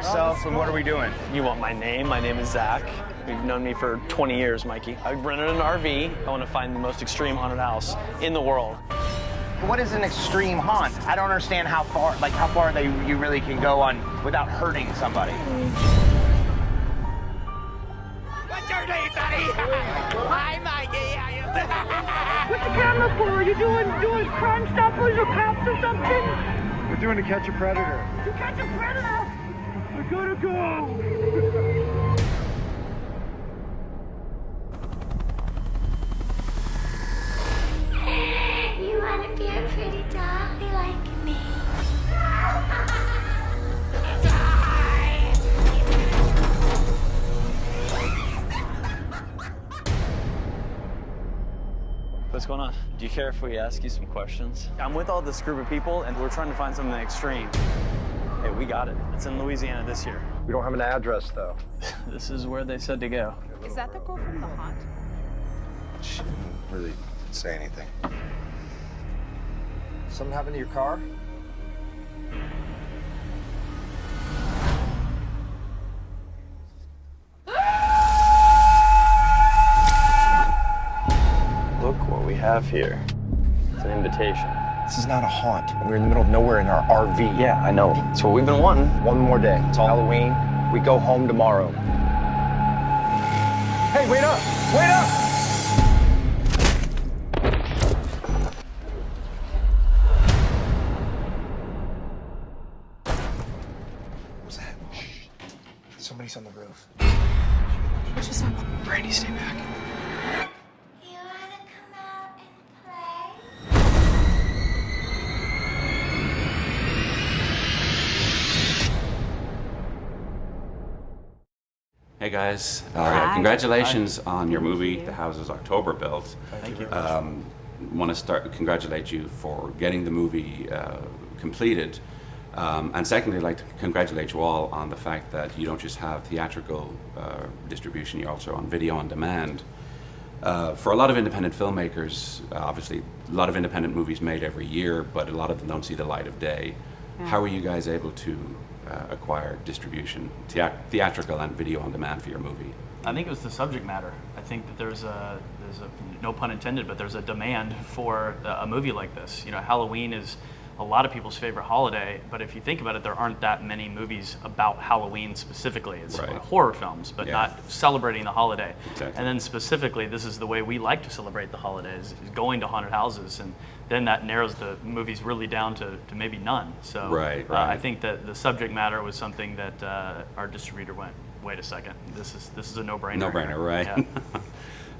yourself, and what are we doing? You want my name? My name is Zach. You've known me for 20 years, Mikey. I rented an RV. I want to find the most extreme haunted house in the world. What is an extreme haunt? I don't understand how far you really can go on without hurting somebody. What's your name, buddy? Hi, Mikey. What's the camera for? Are you doing crime stoppers or cops or something? We're doing To Catch a Predator. To Catch a Predator? I gotta go. You wanna be a pretty dolly like me? What's going on? Do you care if we ask you some questions? I'm with all this group of people, and we're trying to find something extreme. Hey, we got it. It's in Louisiana this year. We don't have an address, though. This is where they said to go. Is that the girl from The Haunt? She didn't really say anything. Something happened to your car? Look what we have here. It's an invitation. This is not a haunt. We're in the middle of nowhere in our RV. Yeah, I know. It's what we've been wanting. One more day. It's all Halloween. We go home tomorrow. Hey, wait up! Wait up! What's that? Shh. Somebody's on the roof. What's just happened? Brandy, stay back. You wanna come out and play? Hey guys, Hi. congratulations on your movie, The House is October Built. Thank you. Want to congratulate you for getting the movie completed. And secondly, I'd like to congratulate you all on the fact that you don't just have theatrical distribution, you're also on video on demand. For a lot of independent filmmakers, obviously a lot of independent movies made every year, but a lot of them don't see the light of day. Yeah. How are you guys able to acquire distribution, theatrical and video on demand for your movie? I think it was the subject matter. I think that there's a no pun intended, but there's a demand for a movie like this. You know, Halloween is a lot of people's favorite holiday, but if you think about it, there aren't that many movies about Halloween specifically. It's Right. horror films, but Yeah. not celebrating the holiday. Exactly. And then specifically, this is the way we like to celebrate the holidays, is going to haunted houses, and then that narrows the movies really down to maybe none. So Right, I right. think that the subject matter was something that our distributor went, wait a second, this is a no-brainer. No-brainer, right? Yeah.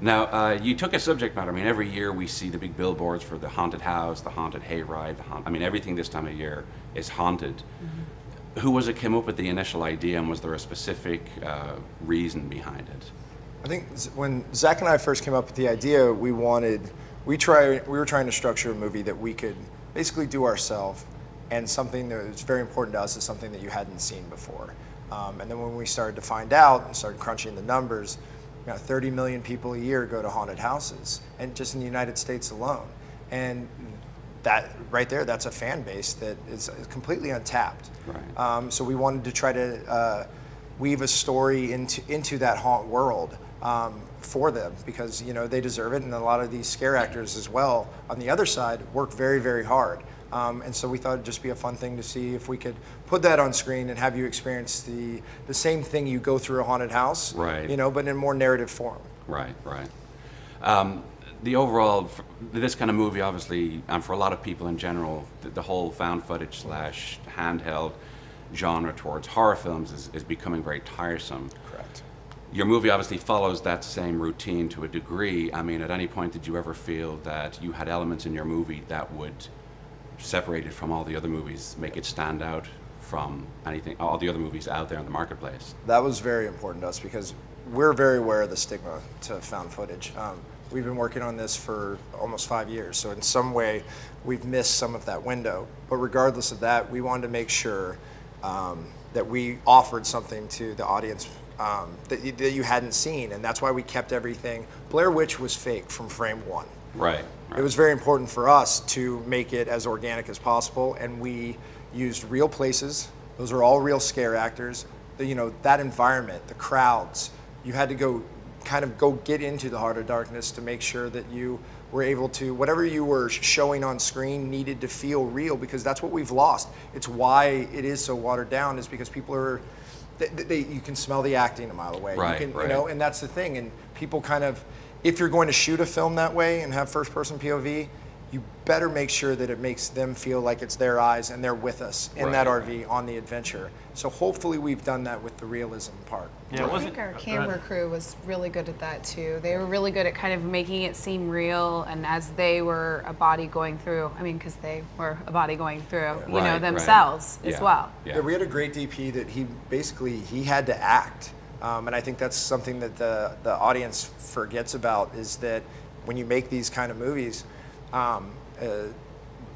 Now, you took a subject matter. I mean, every year we see the big billboards for the haunted house, the haunted hayride, everything this time of year is haunted. Mm-hmm. Who was it came up with the initial idea, and was there a specific reason behind it? I think when Zach and I first came up with the idea, we were trying to structure a movie that we could basically do ourselves, and something that was very important to us is something that you hadn't seen before. And then when we started to find out and started crunching the numbers, 30 million people a year go to haunted houses, and just in the United States alone. And that right there, that's a fan base that is completely untapped. Right. So we wanted to try to weave a story into that haunt world for them, because they deserve it, and a lot of these scare actors as well on the other side work very, very hard. And so we thought it'd just be a fun thing to see if we could put that on screen and have you experience the same thing you go through a haunted house, Right. But in more narrative form. Right, right. The overall, this kind of movie, obviously, and for a lot of people in general, the whole found footage / handheld genre towards horror films is becoming very tiresome. Correct. Your movie obviously follows that same routine to a degree. I mean, at any point did you ever feel that you had elements in your movie that would separate it from all the other movies, make it stand out from all the other movies out there in the marketplace? That was very important to us, because we're very aware of the stigma to found footage. We've been working on this for almost 5 years, so in some way we've missed some of that window. But regardless of that, we wanted to make sure that we offered something to the audience that you hadn't seen, and that's why we kept everything. Blair Witch was fake from frame one. Right. It was very important for us to make it as organic as possible, and we used real places Those are all real scare actors. That environment, the crowds, you had to go get into the heart of darkness to make sure that you were able to, whatever you were showing on screen needed to feel real, because that's what we've lost. It's why it is so watered down, is because people are, you can smell the acting a mile away. Right, you can, right. And that's the thing. And people if you're going to shoot a film that way and have first person POV, you better make sure that it makes them feel like it's their eyes and they're with us in that RV on the adventure. So hopefully we've done that with the realism part. Yeah, I think our camera crew was really good at that too. They were really good at kind of making it seem real, and as they were a body going through, because they were a body going through, themselves as well. Yeah, we had a great DP that he had to act. And I think that's something that the audience forgets about, is that when you make these kind of movies,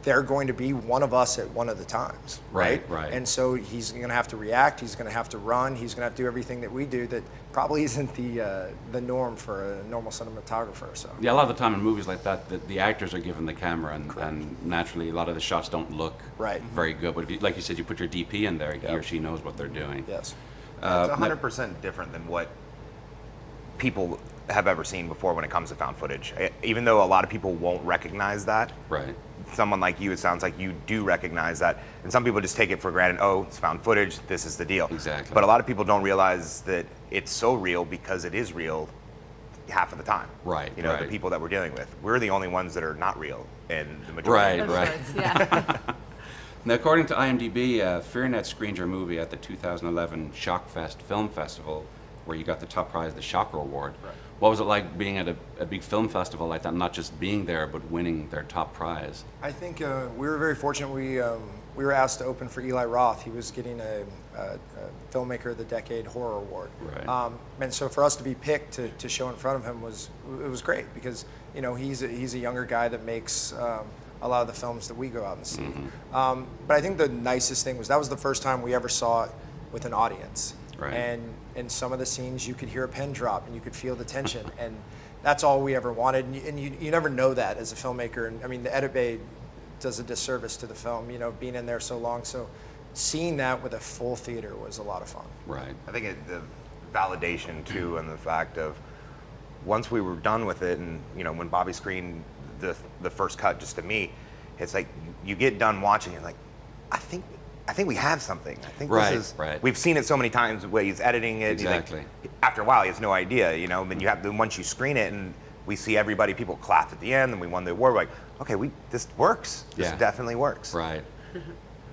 they're going to be one of us at one of the times, right? Right. And so he's going to have to react, he's going to have to run, he's going to have to do everything that we do that probably isn't the norm for a normal cinematographer. So Yeah, a lot of the time in movies like that, the actors are given the camera, and naturally a lot of the shots don't look very good. But if you, like you said, you put your DP in there, he or she knows what they're doing. Yes. It's 100% different than what people have ever seen before when it comes to found footage. Even though a lot of people won't recognize that, Right. someone like you, it sounds like you do recognize that. And some people just take it for granted. Oh, it's found footage. This is the deal. Exactly. But a lot of people don't realize that it's so real because it is real half of the time. Right, The right. people that we're dealing with. We're the only ones that are not real in the majority. Right. Yeah. Now, according to IMDb, FearNet screened your movie at the 2011 Shockfest Film Festival, where you got the top prize, the Shocker Award. Right. What was it like being at a big film festival like that, not just being there, but winning their top prize? I think we were very fortunate. We were asked to open for Eli Roth. He was getting a Filmmaker of the Decade Horror Award. Right. And so for us to be picked to show in front of him was great, because he's a younger guy that makes a lot of the films that we go out and see. Mm-hmm. But I think the nicest thing was that was the first time we ever saw it with an audience. Right. And in some of the scenes, you could hear a pin drop and you could feel the tension, and that's all we ever wanted. And you never know that as a filmmaker. And I mean, the edit bay does a disservice to the film, being in there so long. So seeing that with a full theater was a lot of fun. Right. I think the validation too, and the fact of once we were done with it, and when Bobby screened the first cut just to me, it's like you get done watching, you're like, I think we have something. I think Right, this is. right. We've seen it so many times the way he's editing it. Exactly. After a while, he has no idea, Then you have to, once you screen it and we see people clapped at the end, and we won the award. We're like, okay, this works. This Yeah. definitely works. Right.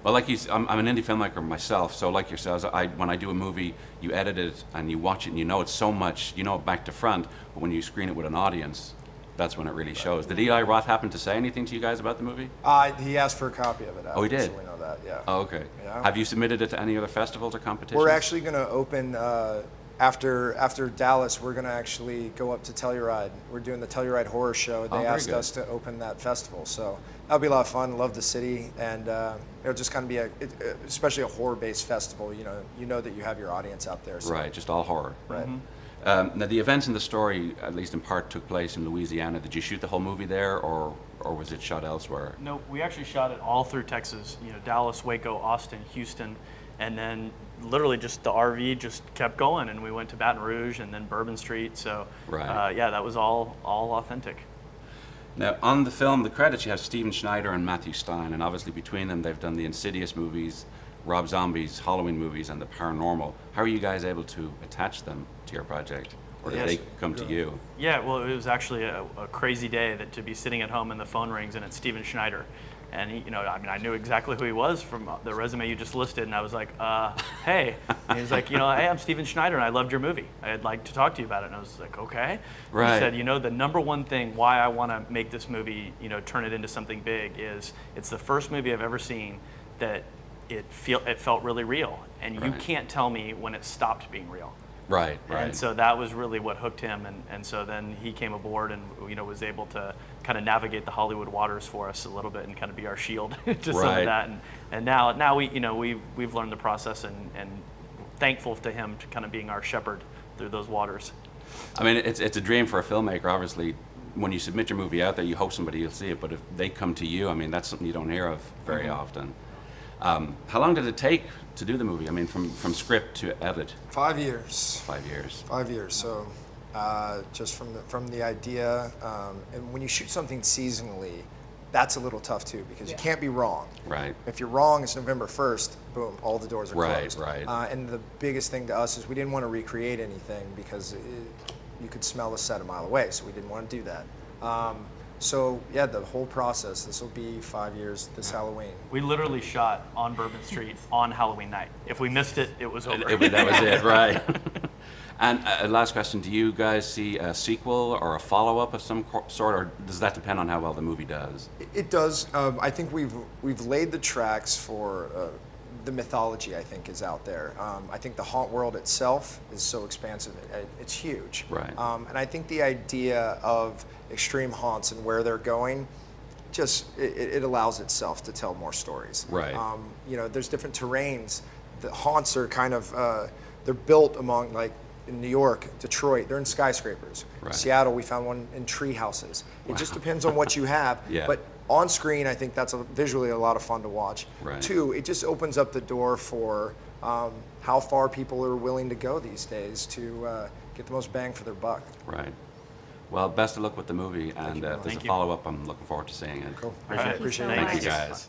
Well, like I'm an indie filmmaker myself, so like yourselves, when I do a movie, you edit it and you watch it and it's so much, back to front, but when you screen it with an audience, that's when it really shows. Did Eli Roth happen to say anything to you guys about the movie? He asked for a copy of it. Oh, he did? So we know that, yeah. Oh, okay. Yeah. Have you submitted it to any other festivals or competitions? We're actually going to open, after Dallas, we're going to actually go up to Telluride. We're doing the Telluride Horror Show. They very asked good. us to open that festival. So that'll be a lot of fun. Love the city. And it'll just kind of be especially a horror-based festival. You know that you have your audience out there. So. Right, just all horror. Right. Now, the events in the story, at least in part, took place in Louisiana. Did you shoot the whole movie there, or was it shot elsewhere? No, we actually shot it all through Texas. Dallas, Waco, Austin, Houston, and then literally just the RV just kept going, and we went to Baton Rouge and then Bourbon Street. So, Right. that was all authentic. Now, on the film, the credits, you have Steven Schneider and Matthew Stein, and obviously between them, they've done the Insidious movies, Rob Zombie's Halloween movies, and the paranormal. How are you guys able to attach them to your project, or did they come to you? Yeah, well, it was actually a crazy day to be sitting at home and the phone rings and it's Steven Schneider. And he, I knew exactly who he was from the resume you just listed, and I was like, hey. And he was like, hey, I'm Steven Schneider, and I loved your movie. I'd like to talk to you about it. And I was like, okay. Right. He said, the number one thing why I want to make this movie, turn it into something big is it's the first movie I've ever seen that it felt really real, and you Right. can't tell me when it stopped being real. Right. And so that was really what hooked him, and so then he came aboard and was able to kind of navigate the Hollywood waters for us a little bit and kind of be our shield to some of that. And now we've learned the process and thankful to him to kind of being our shepherd through those waters. I mean, it's a dream for a filmmaker, obviously. When you submit your movie out there, you hope somebody will see it, but if they come to you, I mean, that's something you don't hear of very often. How long did it take to do the movie? I mean, from script to edit? 5 years. 5 years. 5 years. So, just from the idea, and when you shoot something seasonally, that's a little tough too because you can't be wrong. Right. If you're wrong, it's November 1st. Boom, all the doors are Right, closed. right. And the biggest thing to us is we didn't want to recreate anything because you could smell the set a mile away. So we didn't want to do that. So yeah, the whole process. This will be 5 years this Halloween. We literally shot on Bourbon Street on Halloween night. If we missed it, it was over. That was it, right? And last question, do you guys see a sequel or a follow-up of some sort, or does that depend on how well the movie does? It does. I think we've laid the tracks for the mythology. I think is out there. I think the haunt world itself is so expansive. It's huge. Right. And I think the idea of extreme haunts and where they're going, just it allows itself to tell more stories. Right. You know, there's different terrains. The haunts are kind of they're built among like. In New York, Detroit, they're in skyscrapers. Right. Seattle, we found one in tree houses. It just depends on what you have. Yeah. But on screen, I think that's visually a lot of fun to watch. Right. 2, it just opens up the door for how far people are willing to go these days to get the most bang for their buck. Right. Well, best of luck with the movie, and if there's Thank a you. follow-up, I'm looking forward to seeing it. Cool. Appreciate it. Thank you so Thank you, much. guys.